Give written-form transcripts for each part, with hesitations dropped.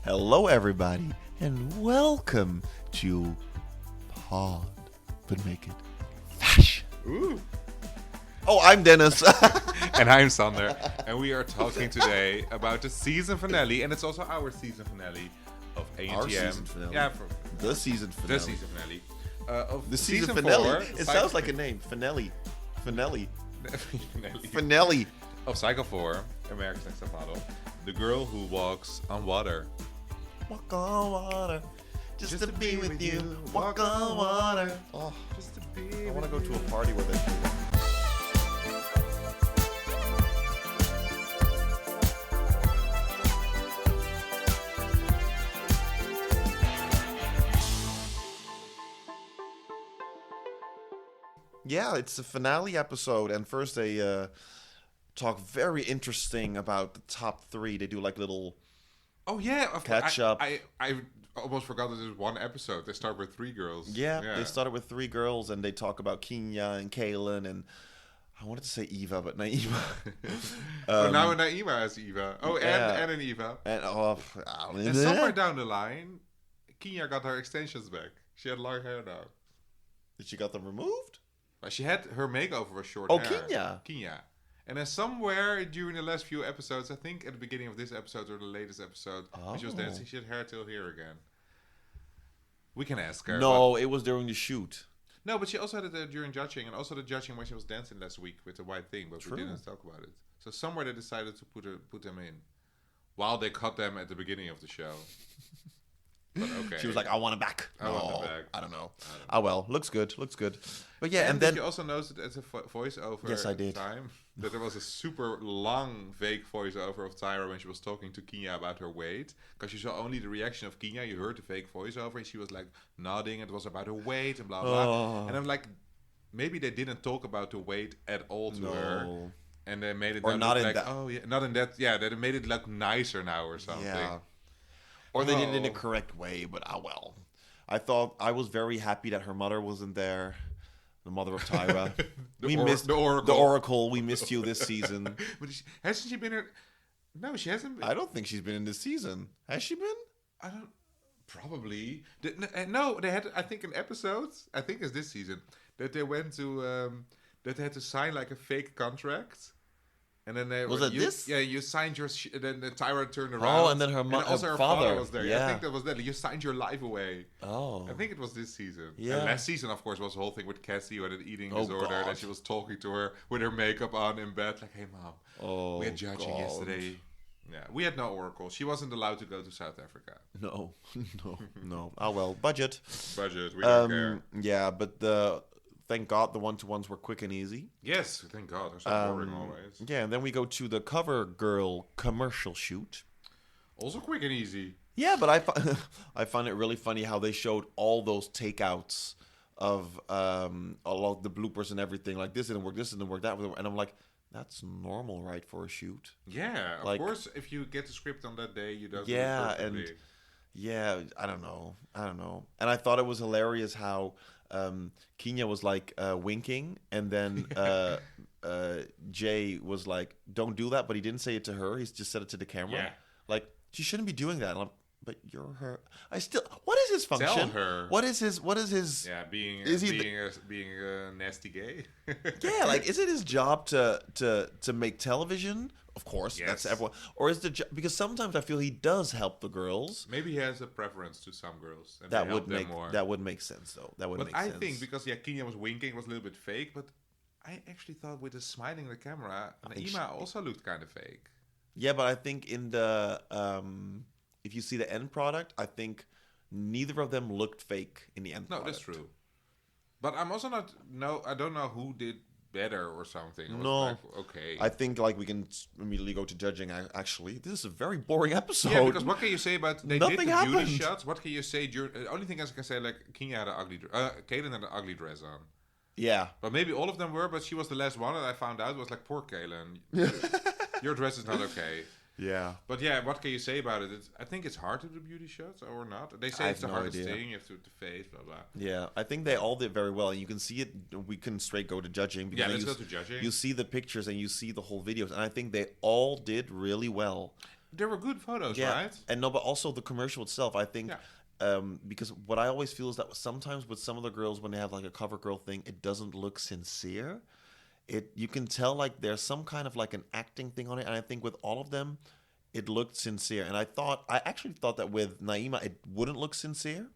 Hello, everybody, and welcome to Pod, but make it fashion. Ooh. Oh, I'm Dennis. And I'm Sander. And we are talking today about the season finale, and it's also our season finale of ANTM. Our season finale. Yeah, The season finale. the season finale. Of The season 4, finale. It sounds like a name. Finale. finale. Finale. Of Cycle 4, America's Next Top Model. The girl who walks on water. Walk on water. Just to be with you. Walk on water. Oh, Just to be I want to go to a party where they do that. Yeah, it's the finale episode, and first they talk very interesting about the top 3. They do like little Oh yeah, catch up. I almost forgot that there's one episode. They start with 3 girls. Yeah, they started with 3 girls, and they talk about Kenya and Kahlen, and I wanted to say Eva, but not Eva. But now Naima has Eva. Oh, yeah. and an Eva. And And somewhere down the line, Kenya got her extensions back. She had long hair now. Did she got them removed? But she had her makeover was short Oh, hair. Kenya. And then somewhere during the last few episodes, I think at the beginning of this episode or the latest episode, when she was dancing, she had hair till here again. We can ask her. No, it was during the shoot. No, but she also had it during judging, and also the judging when she was dancing last week with the white thing, but True. we didn't talk about it. So somewhere they decided to put them in, while they cut them at the beginning of the show. But okay. She was like, I want it back. I want it back. I don't know. Oh, well. Looks good. But yeah, and did then... you also notice it as a voiceover Yes, I at the did. time? That there was a super long, fake voiceover of Tyra when she was talking to Kenya about her weight. Because you saw only the reaction of Kenya. You heard the fake voiceover and she was like nodding. It was about her weight and blah, blah. Oh. And I'm like, maybe they didn't talk about the weight at all to her. No. And they made it Or not look in like, that- oh yeah, not in that. Yeah, they made it look nicer now or something. Yeah. Or they did it in a Oh. correct way, but well. I was very happy that her mother wasn't there. The mother of Tyra. The Oracle. The Oracle. We missed you this season. But hasn't she been here? No, she hasn't been. I don't think she's been in this season. Has she been? I don't. Probably. No, they had. I think an episode. I think it's this season that they went to. That they had to sign like a fake contract. And then they Was it this? Yeah, you signed your. Then the Tyra turned around. Oh, and then her also her father was there. Yeah. I think that was that. You signed your life away. Oh. I think it was this season. Yeah. And last season, of course, was the whole thing with Cassie who had an eating Oh, disorder. God. And she was talking to her with her makeup on in bed, like, "Hey, mom, Oh, we had judging God. yesterday." Yeah, we had no Oracle. She wasn't allowed to go to South Africa. No. No. Oh, well. Budget. Budget, we don't care. Yeah, but thank God the one-to-ones were quick and easy. Yes, thank God. They're so boring always. Yeah, and then we go to the cover girl commercial shoot. Also quick and easy. Yeah, but I find it really funny how they showed all those takeouts of all of the bloopers and everything. Like, this didn't work, that didn't work. And I'm like, that's normal, right, for a shoot? Yeah, Like- of course, if you get the script on that day, you don't Yeah, do it perfectly. and yeah, I don't know. And I thought it was hilarious how Kenya was like winking, and then Jay was like, "Don't do that," but he didn't say it to her. He just said it to the camera. Yeah. Like, she shouldn't be doing that. And I'm, but you're her. What is his function? Tell her. What is his? Yeah, being Is he being a nasty gay. Yeah, like, is it his job to make television? Of course, Yes. that's everyone. Or is because sometimes I feel he does help the girls. Maybe he has a preference to some girls, and That they would help them make more. that would make sense though. That would But make I sense. think because Kenya was winking, it was a little bit fake. But I actually thought with the smiling in the camera, think Naima also looked kind of fake. Yeah, but I think in the if you see the end product, I think neither of them looked fake in the end. No, product. that's true. But I'm also not. No, I don't know who did better or something. I was No. like, okay. I think like we can immediately go to judging. Actually, this is a very boring episode. Yeah, because what can you say about they Nothing did the beauty happened. shots? What can you say? The only thing I can say, like Kenya had an ugly, Kaden had an ugly dress on. Yeah. But maybe all of them were, but she was the last one that I found out was like, poor Kaylin. Your dress is not okay. Yeah. But yeah, what can you say about it? I think it's hard to do beauty shots or not. They say I it's the have no hardest idea. thing. You have to the face, blah blah. Yeah, I think they all did very well, and you can see it. We can straight go to judging. Yeah, then let's you go to judging. You see the pictures and you see the whole videos, and I think they all did really well. There were good photos, Yeah, right? and no, but also the commercial itself. I think because what I always feel is that sometimes with some of the girls when they have like a cover girl thing, it doesn't look sincere. You can tell like there's some kind of like an acting thing on it, and I think with all of them, it looked sincere. And I actually thought that with Naima, it wouldn't look sincere.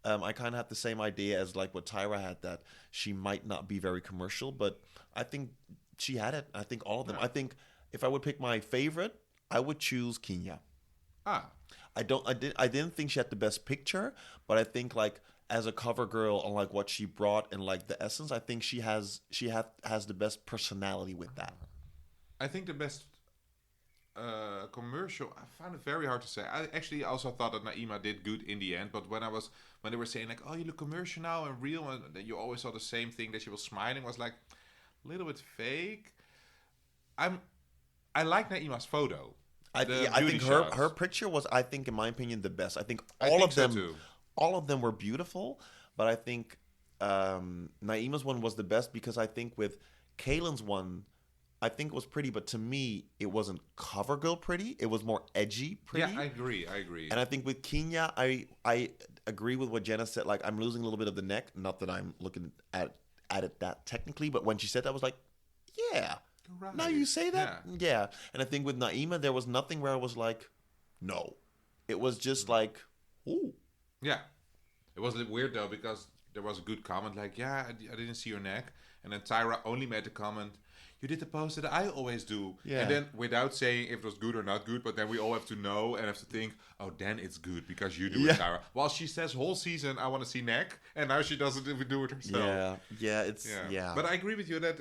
I kind of had the same idea as like what Tyra had, that she might not be very commercial, but I think she had it. I think all of them. Yeah. I think if I would pick my favorite, I would choose Kenya. Ah, I didn't think she had the best picture, but I think like as a cover girl and like what she brought and like the essence, I think has the best personality with that. I think the best commercial, I found it very hard to say. I actually also thought that Naima did good in the end, but when they were saying like, oh, you look commercial now and real, and then you always saw the same thing, that she was smiling, was like a little bit fake. I like Naima's photo. I think her picture was, I think in my opinion, the best. I think all of them were beautiful, but I think Naima's one was the best because I think with Kahlen's one, I think it was pretty, but to me, it wasn't cover girl pretty. It was more edgy pretty. Yeah, I agree. And I think with Kenya, I agree with what Janice said. Like, I'm losing a little bit of the neck. Not that I'm looking at it that technically, but when she said that, I was like, yeah. Right. Now you say that? Yeah. And I think with Naima, there was nothing where I was like, no. It was just like, ooh. Yeah. It was a little weird, though, because there was a good comment like, yeah, I didn't see your neck. And then Tyra only made the comment, you did the pose that I always do. Yeah. And then without saying if it was good or not good, but then we all have to know and have to think, oh, then it's good because you do it, Tyra. While she says whole season, I want to see neck, and now she doesn't even do it herself. Yeah. But I agree with you that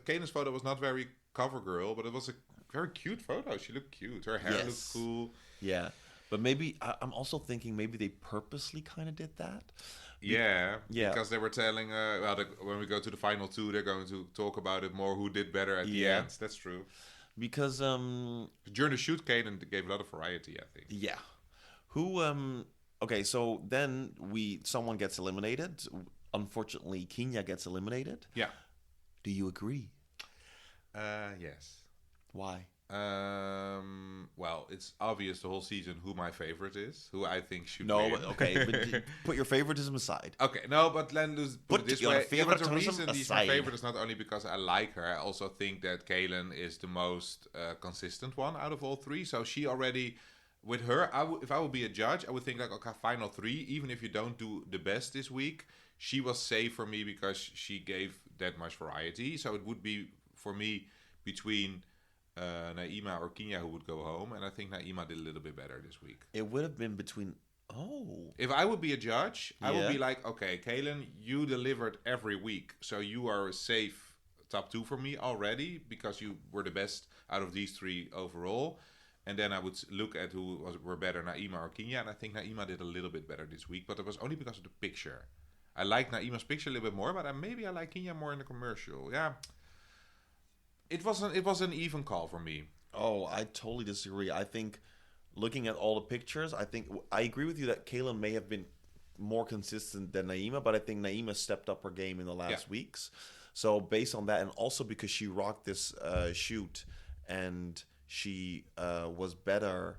Kane's photo was not very cover girl, but it was a very cute photo. She looked cute. Her hair looked cool. Yeah. But maybe, I'm also thinking maybe they purposely kind of did that. Yeah, because they were telling, when we go to the final two, they're going to talk about it more, who did better at the end. That's true. Because during the shoot, Kaden gave a lot of variety, I think. Yeah. Who, okay, so then someone gets eliminated. Unfortunately, Kenya gets eliminated. Yeah. Do you agree? Yes. Why? Well, it's obvious the whole season who my favorite is, who I think should win. But put your favoritism aside. Okay, no, but let's put it this way. But the reason she's my favorite is not only because I like her, I also think that Kahlen is the most consistent one out of all three. So she already, with her, if I would be a judge, I would think like, okay, final three, even if you don't do the best this week, she was safe for me because she gave that much variety. So it would be, for me, between Naima or Kenya who would go home, and I think Naima did a little bit better this week. It would have been between. Oh, if I would be a judge, I would be like, okay, Kahlen, you delivered every week, so you are a safe top two for me already because you were the best out of these three overall. And then I would look at who were better, Naima or Kenya, and I think Naima did a little bit better this week, but it was only because of the picture. I like Naima's picture a little bit more, but maybe I like Kenya more in the commercial. Yeah. It was an even call for me. Oh, I totally disagree. I think looking at all the pictures, I agree with you that Kahlen may have been more consistent than Naima, but I think Naima stepped up her game in the last weeks. So based on that, and also because she rocked this shoot and she was better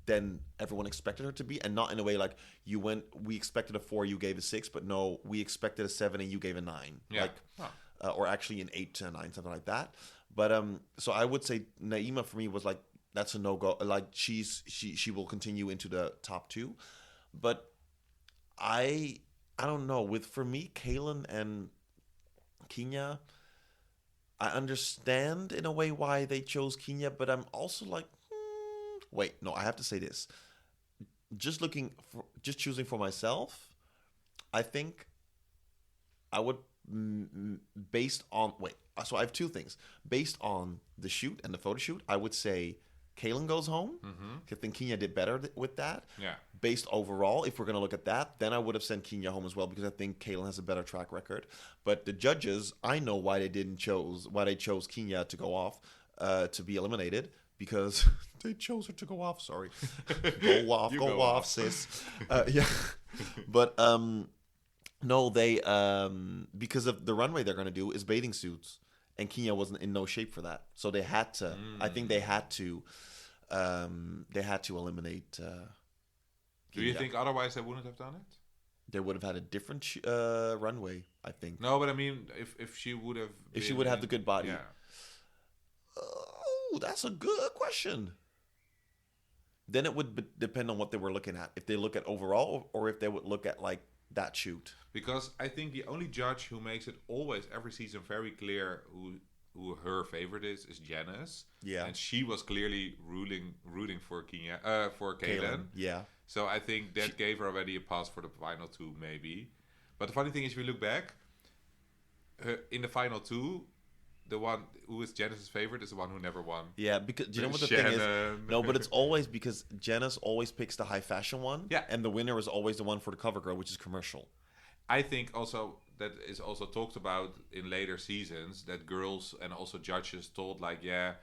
than everyone expected her to be, and not in a way like we expected a 4, you gave a 6, but no, we expected a 7 and you gave a 9. Yeah. Or actually an 8 to a 9, something like that. But so I would say Naima for me was like, that's a no-go. Like she will continue into the top 2. But I don't know. For me, Kahlen and Kenya, I understand in a way why they chose Kenya, but I'm also like, wait, no, I have to say this. Just choosing for myself, I think I would, based on, so I have 2 things. Based on the shoot and the photo shoot, I would say Kahlen goes home. I think Kenya did better with that. Yeah. Based overall, if we're going to look at that, then I would have sent Kenya home as well because I think Kahlen has a better track record. But the judges, I know why they chose Kenya to go off, to be eliminated, because they chose her to go off. Sorry. Go off, sis. Yeah. But no, they because of the runway they're going to do is bathing suits, and Kenya wasn't in no shape for that. So they had to. I think they had to. They had to eliminate. Do you think otherwise they wouldn't have done it? They would have had a different runway, I think. No, but I mean, if she would have, if she would have the good body. Yeah. Oh, that's a good question. Then it would depend on what they were looking at. If they look at overall, or if they would look at like that shoot. Because I think the only judge who makes it always every season very clear who her favorite is Janice. Yeah. And she was clearly rooting for Kahlen. Yeah. So I think that gave her already a pass for the final two, maybe. But the funny thing is, if you look back, in the final two, the one who is Janice's favorite is the one who never won. Yeah, because do you know what the thing is? No, but it's always because Janice always picks the high fashion one. Yeah. And the winner is always the one for the cover girl, which is commercial. I think also that is also talked about in later seasons, that girls and also judges told like, yeah,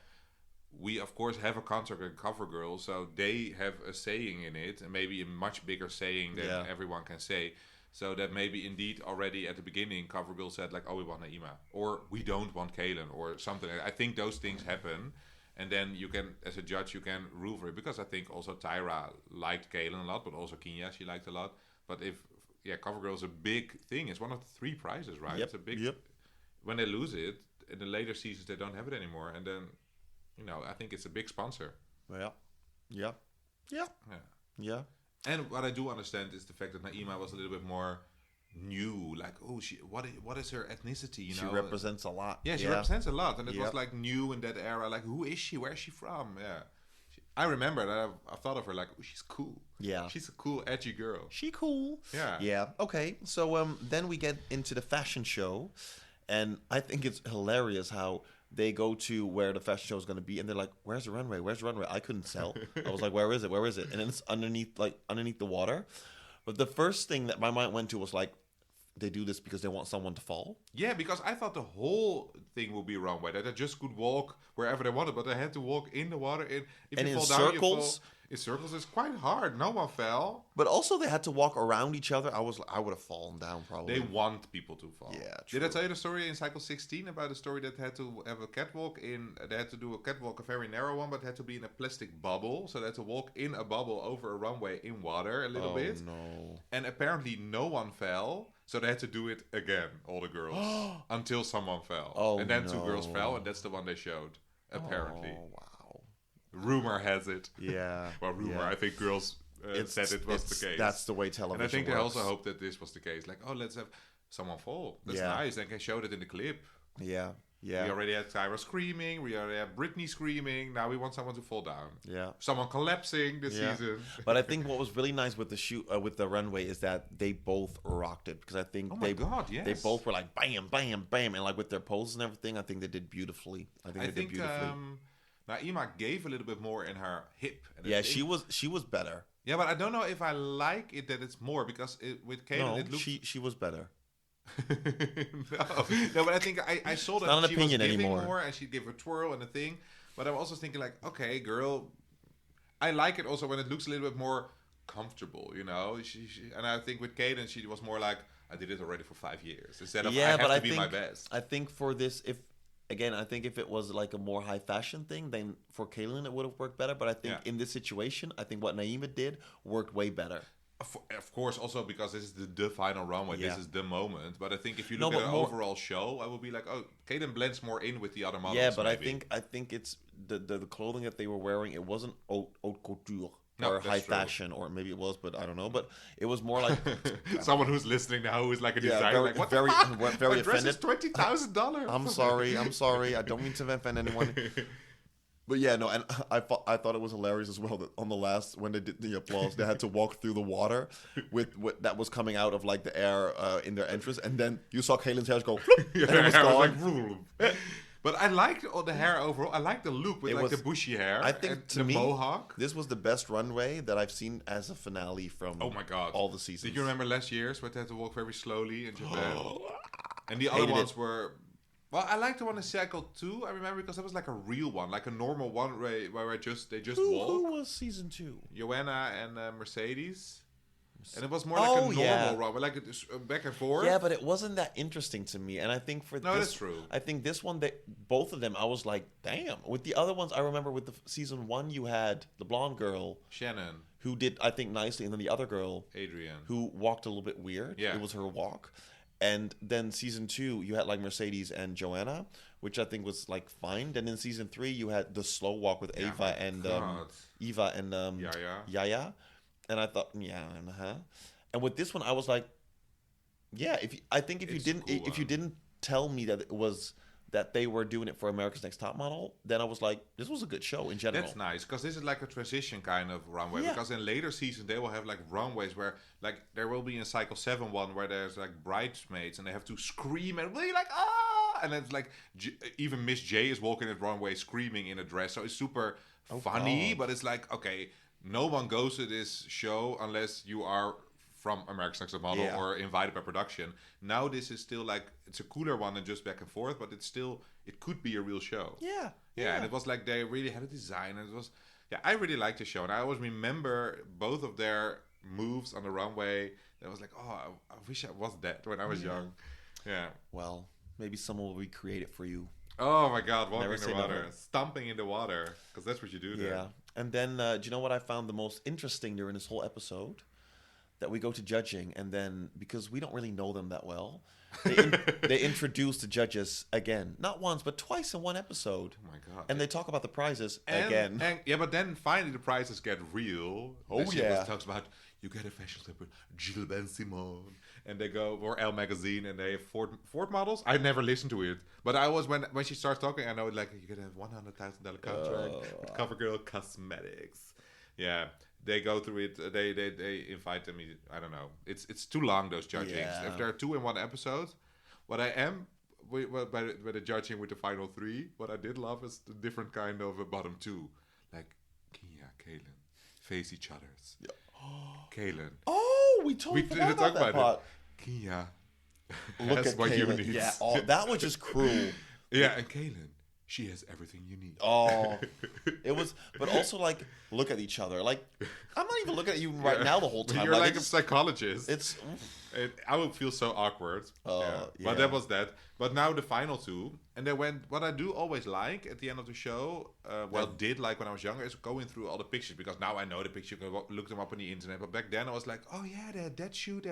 we of course have a contract with cover girl, so they have a saying in it, and maybe a much bigger saying than everyone can say. So that maybe indeed already at the beginning, CoverGirl said like, oh, we want Naima, or we don't want Kahlen, or something. I think those things happen, and then you can, as a judge, you can rule for it. Because I think also Tyra liked Kahlen a lot, but also Kenya she liked a lot. But if CoverGirl is a big thing. It's one of the 3 prizes, right? Yep. It's a big. When they lose it in the later seasons, they don't have it anymore, and then I think it's a big sponsor. Yeah. And what I do understand is the fact that Naima was a little bit more new. Like, oh, what is her ethnicity? She represents a lot. Yeah, she represents a lot. And it was like new in that era. Like, who is she? Where is she from? Yeah. I remember that I thought of her like, oh, she's cool. Yeah. She's a cool, edgy girl. She cool. Yeah. Yeah. Okay. So then we get into the fashion show. And I think it's hilarious how they go to where the fashion show is going to be, and they're like, "Where's the runway? Where's the runway?" I couldn't tell. I was like, "Where is it? Where is it?" And then it's underneath the water. But the first thing that my mind went to was like, they do this because they want someone to fall. Yeah, because I thought the whole thing would be a runway, that they just could walk wherever they wanted, but they had to walk in the water. And if and you in fall down, circles. you fall. In circles, it's quite hard. No one fell. But also, they had to walk around each other. I would have fallen down probably. They want people to fall. Yeah, true. Did I tell you the story in Cycle 16 about a story that had to have a catwalk in? They had to do a catwalk, a very narrow one, but had to be in a plastic bubble. So they had to walk in a bubble over a runway in water a little bit. No. And apparently no one fell. So they had to do it again, all the girls, until someone fell. Oh, and then 2 girls fell, and that's the one they showed, apparently. Oh, wow. Rumor has it. Yeah. Well, rumor. Yeah. I think girls said it was the case. That's the way television And I think works. they also hope that this was the case. Like, oh, let's have someone fall. That's nice. They can show that in the clip. Yeah. Yeah. We already had Tyra screaming. We already had Britney screaming. Now we want someone to fall down. Yeah. Someone collapsing this season. But I think what was really nice with the shoot with the runway is that they both rocked it, because I think they both were like bam, bam, bam, and like with their poses and everything, I think they did beautifully. I think Naima gave a little bit more in her hip. And she was better. Yeah, but I don't know if I like it that it's more, because with Kahlen it looked... she was better. no, but I think I saw that not an she opinion was giving anymore. More, and she'd give a twirl and a thing. But I'm also thinking like, okay, girl, I like it also when it looks a little bit more comfortable, and I think with Kahlen, she was more like, I did it already for 5 years instead of I have to be my best. I think for this, if it was like a more high fashion thing, then for Kahlen it would have worked better. But I think in this situation, I think what Naima did worked way better. Of course, also because this is the final runway. This is the moment. But I think if you look at an overall show, I will be like, oh, Kahlen blends more in with the other models. Yeah, but maybe. I think it's the clothing that they were wearing. It wasn't haute couture or high fashion, or maybe it was, but I don't know. But it was more like someone who's listening now who is like a designer. Very, like, what very, the fuck? very My dress offended. is $20,000. I'm sorry. I don't mean to offend anyone. But yeah, no, and I thought it was hilarious as well that on the last, when they did the applause, they had to walk through the water with that was coming out of like the air in their entrance, and then you saw Kahlen's hair go, and it was gone. But I liked all the hair overall. I liked the look with the bushy hair. I think to me, mohawk. This was the best runway that I've seen as a finale from all the seasons. Did you remember last year's where they had to walk very slowly in Japan? And the other ones were... Well, I like the one in Cycle 2, I remember, because that was like a real one, like a normal one where they just walk. Who was season 2? Joanna and Mercedes. And it was more like a normal yeah. runway, like it is back and forth. Yeah, but it wasn't that interesting to me. And I think for No, this, that's true. I think this one, both of them, I was like, damn. With the other ones, I remember with the season 1, you had the blonde girl Shannon, who did, I think, nicely, and then the other girl Adrian. who walked a little bit weird. Yeah. It was her walk. And then season 2, you had like Mercedes and Joanna, which I think was like fine. Then in season 3, you had the slow walk with Eva and Yaya. And I thought, yeah, And with this one, I was like, yeah. If you didn't tell me that it was that they were doing it for America's Next Top Model, then I was like, this was a good show in general. That's nice, because this is like a transition kind of runway. Yeah. Because in later seasons, they will have like runways where, like, there will be in Cycle 7 one where there's like bridesmaids and they have to scream and be like, ah! And it's like, even Miss J is walking that runway screaming in a dress. So it's super funny, but it's like, okay, no one goes to this show unless you are from America's Next Top Model or invited by production. Now this is still like, it's a cooler one than just back and forth, but it's still, it could be a real show. Yeah, and it was like they really had a design, and it was, I really liked the show, and I always remember both of their moves on the runway. I was like, oh, I wish I was that when I was young. Yeah. Well, maybe someone will recreate it for you. Oh my God, walking Never in the say water, never. stomping in the water, because that's what you do there. Yeah. And then, do you know what I found the most interesting during this whole episode? That we go to judging, and then, because we don't really know them that well, they introduce the judges again. Not once, but twice in one episode. Oh my God. And they talk about the prizes again. And, yeah, but then finally the prizes get real. She talks about, you get a fashion tip with Gilles Ben Simon. And they go, or Elle Magazine, and they have Ford models. I never listened to it. But I was, when she starts talking, I know, like, you get a $100,000 contract with CoverGirl Cosmetics. Yeah. They go through it. They invite them. I don't know. It's too long, those judgings. Yeah. If there are 2 in one episode, what I am by the judging with the final 3, what I did love is the different kind of bottom 2, like Kia, Kahlen, face each other's. Yeah. Kahlen. Oh, we totally forgot about that part. Kia Look has at what you Kahlen. need. Yeah, that was just cruel. Yeah, and Kahlen, she has everything you need. Oh, it was, but also like, look at each other. Like, I'm not even looking at you right now the whole time. You're like a psychologist. I would feel so awkward. But that was that. But now the final 2, and they went. What I do always like at the end of the show, did like when I was younger, is going through all the pictures, because now I know the picture. You can look them up on the internet. But back then I was like, oh yeah, they had that shoot,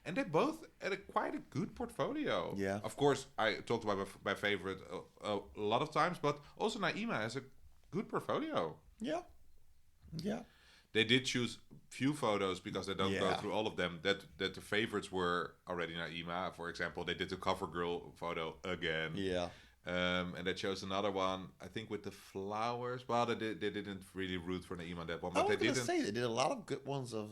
and they both had quite a good portfolio. Yeah. Of course, I talked about my favorite a lot of times, but also Naima has a good portfolio. Yeah. Yeah. They did choose few photos because they don't go through all of them. That the favorites were already Naima. For example, they did the CoverGirl photo again. Yeah. And they chose another one, I think, with the flowers. Well, they didn't really root for Naima on that one. But I was they gonna say they did a lot of good ones of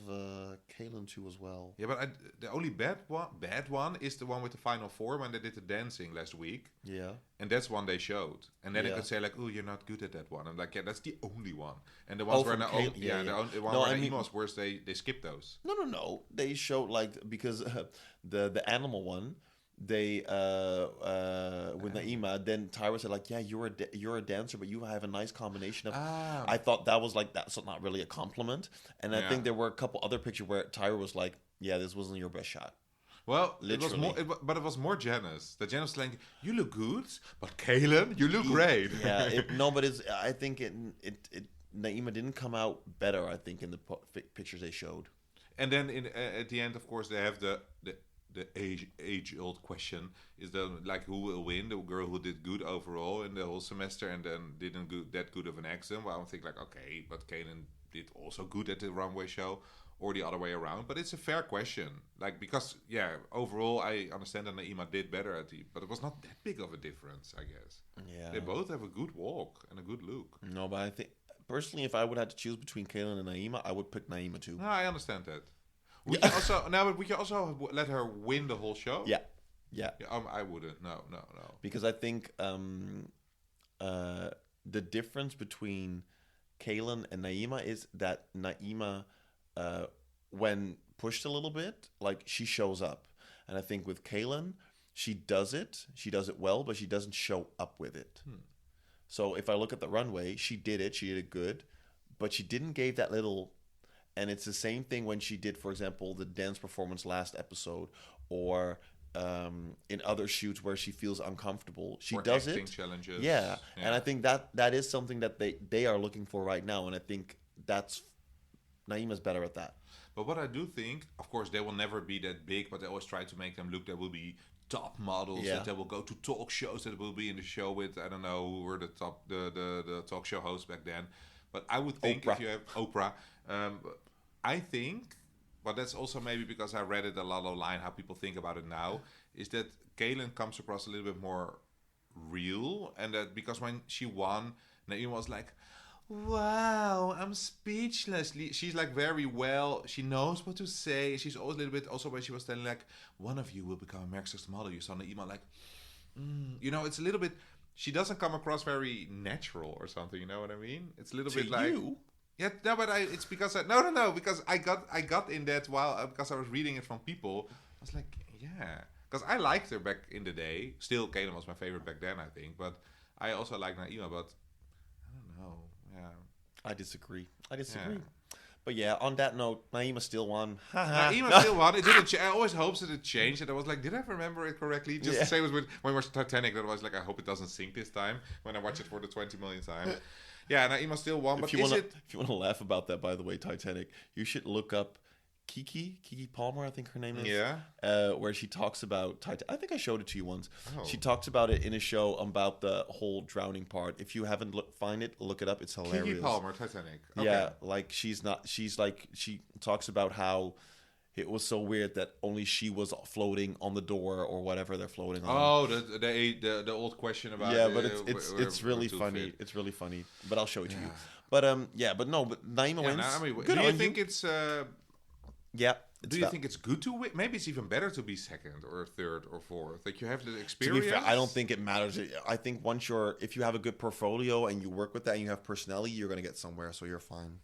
Kahlen too as well. Yeah, but the only bad one is the one with the final 4 when they did the dancing last week. Yeah. And that's one they showed. And then they could say like, oh, you're not good at that one. I'm like, yeah, that's the only one. And the ones where the one where Naima was worse, they skipped those. No. They showed like, because the animal one, they with Naima, then Tyra said like, yeah, you're a dancer, but you have a nice combination of. I thought that was like, that's not really a compliment. And I think there were a couple other pictures where Tyra was like, yeah, this wasn't your best shot. Well, literally. It was more Janice. The Janice was like, you look good, but Kahlen, you look great. Yeah, I think Naima didn't come out better, I think, in the pictures they showed. And then at the end, of course, they have the age-old question, is who will win? The girl who did good overall in the whole semester and then didn't do that good of an exam. Well, I don't think like, okay, but Kahlen did also good at the runway show, or the other way around. But it's a fair question, like, because overall I understand that Naima did better but it was not that big of a difference, I guess. Yeah, they both have a good walk and a good look. No, but I think personally, if I would have to choose between Kahlen and Naima, I would pick Naima too. No, I understand that. We can also let her win the whole show. Yeah. I wouldn't. No. Because I think the difference between Kahlen and Naima is that Naima, when pushed a little bit, like, she shows up, and I think with Kahlen, she does it well, but she doesn't show up with it. So if I look at the runway, she did it good, but she didn't give that little And it's the same thing when she did, for example, the dance performance last episode, or in other shoots where she feels uncomfortable. She does it. Challenges. Yeah. And I think that is something that they are looking for right now. And I think that's Naima's better at that. But what I do think, of course, they will never be that big, but they always try to make them look. They will be top models, that they will go to talk shows, that will be in the show with, I don't know, who were the talk show hosts back then. But I would think if you have Oprah, I think, but that's also maybe because I read it a lot online, how people think about it now, is that Kahlen comes across a little bit more real, and that because when she won, Naima was like, wow, I'm speechless. She's like very well, she knows what to say. She's always a little bit, also when she was telling like, one of you will become America's Next Model, you saw Naima like, you know, it's a little bit, she doesn't come across very natural or something, you know what I mean? It's a little bit like... Yeah, no, but it's because because I got in that while because I was reading it from people. I was like, yeah, because I liked her back in the day. Still, Kahlen was my favorite back then, I think. But I also like Naima, but I don't know. Yeah, I disagree. Yeah. But yeah, on that note, Naima still won. Naima still won. It didn't. I always hoped that it changed. And I was like, did I remember it correctly? Just the same as when we watched Titanic. That I was like, I hope it doesn't sink this time when I watch it for the 20 millionth time. Yeah, Naima still won, but if you want to laugh about that, by the way, Titanic, you should look up Kiki Palmer, I think her name is. Yeah. Where she talks about Titanic. I think I showed it to you once. Oh. She talks about it in a show about the whole drowning part. If you haven't find it, look it up. It's hilarious. Kiki Palmer, Titanic. Okay. Yeah, like she talks about how it was so weird that only she was floating on the door or whatever they're floating on. Oh, the old question about but it's really funny. Fit. It's really funny. But I'll show it to you. But Naima wins. Do you think it's do you think it's good to win? Maybe it's even better to be second or third or fourth. Like you have the experience. To be fair, I don't think it matters. I think if you have a good portfolio and you work with that and you have personality, you're going to get somewhere, so you're fine.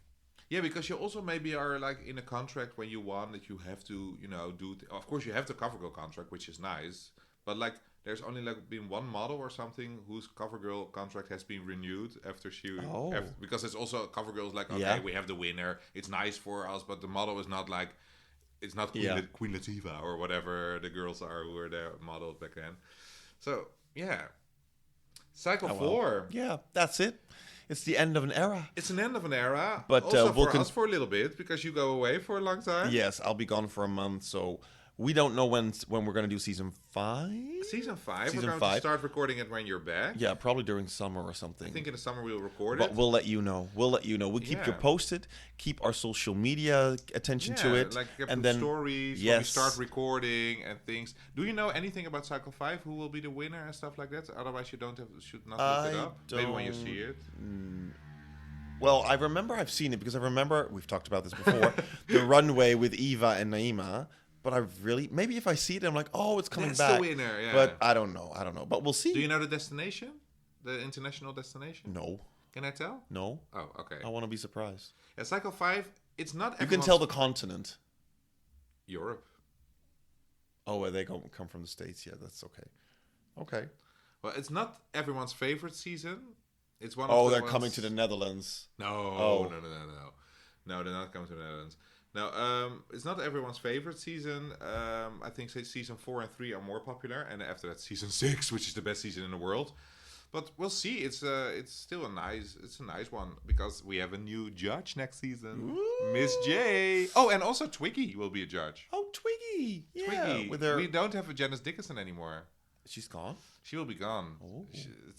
Yeah, because you also maybe are like in a contract when you won that you have to, do... Of course, you have the CoverGirl contract, which is nice. But like, there's only like been one model or something whose CoverGirl contract has been renewed after she... because it's also... CoverGirl is like, okay, we have the winner. It's nice for us, but the model is not like... It's not Queen Latifah or whatever the girls are who were the models back then. So, yeah. Cycle 4. Yeah, that's it. It's the end of an era. It's an end of an era. But also for us for a little bit, because you go away for a long time. Yes, I'll be gone for a month, so we don't know when we're going to do season 5. Season 5? We're going to start recording it when you're back. Yeah, probably during summer or something. I think in the summer we'll record it. But we'll let you know. We'll keep you posted. Keep our social media attention to it. Like and then stories when we start recording and things. Do you know anything about Cycle 5? Who will be the winner and stuff like that? Otherwise you should not look it up. Maybe when you see it. Well, I remember I've seen it because I remember we've talked about this before. The runway with Eva and Naima. But maybe if I see it, I'm like, oh, it's coming back. That's the winner, yeah. But I don't know. But we'll see. Do you know the destination? The international destination? No. Can I tell? No. Oh, okay. I want to be surprised. Yeah, Cycle 5, it's not... You can tell the continent. Europe. Oh, well, they come from the States. Yeah, that's okay. Okay. Well, it's not everyone's favorite season. It's one. They're coming to the Netherlands. No, no, they're not coming to the Netherlands. No, it's not everyone's favorite season. I think season 4 and 3 are more popular, and after that, season 6, which is the best season in the world. But we'll see. It's still a nice one because we have a new judge next season, Ooh. Miss J. Oh, and also Twiggy will be a judge. Oh, Twiggy! Yeah, Twiggy. We don't have a Janice Dickinson anymore. She's gone. She will be gone. Oh.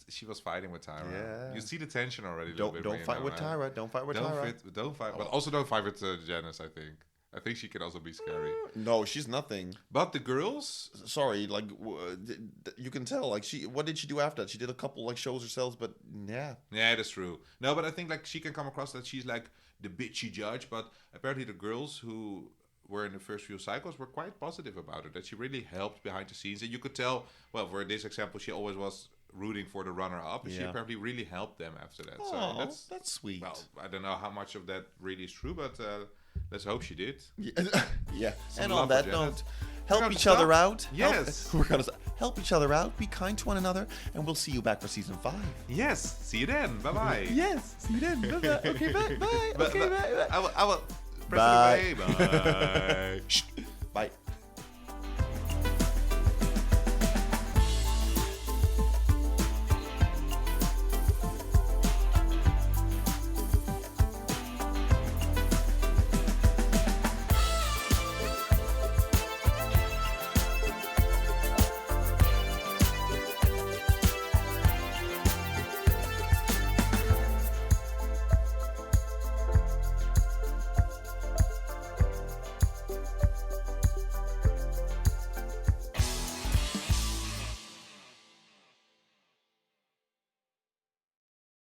She was fighting with Tyra. Yeah. You see the tension already. Don't fight with Tyra. Don't fight with Tyra. Don't fight. But also don't fight with Janice. I think she can also be scary. No, she's nothing. But the girls. Sorry, like you can tell. Like what did she do after that? She did a couple like shows herself, but yeah. Yeah, that's true. No, but I think like she can come across that she's like the bitchy judge. But apparently the girls who were in the first few cycles were quite positive about it, that she really helped behind the scenes. And you could tell, well, for this example, she always was rooting for the runner-up, and she apparently really helped them after that. Oh, so that's sweet. Well, I don't know how much of that really is true, but let's hope she did. Yeah. And on that note, help each other out. Yes. We're going to help each other out, be kind to one another, and we'll see you back for season 5. Yes. See you then. Bye-bye. Yes. See you then. Bye-bye. Okay, bye. Okay, bye. I will Press it away. Bye. Bye.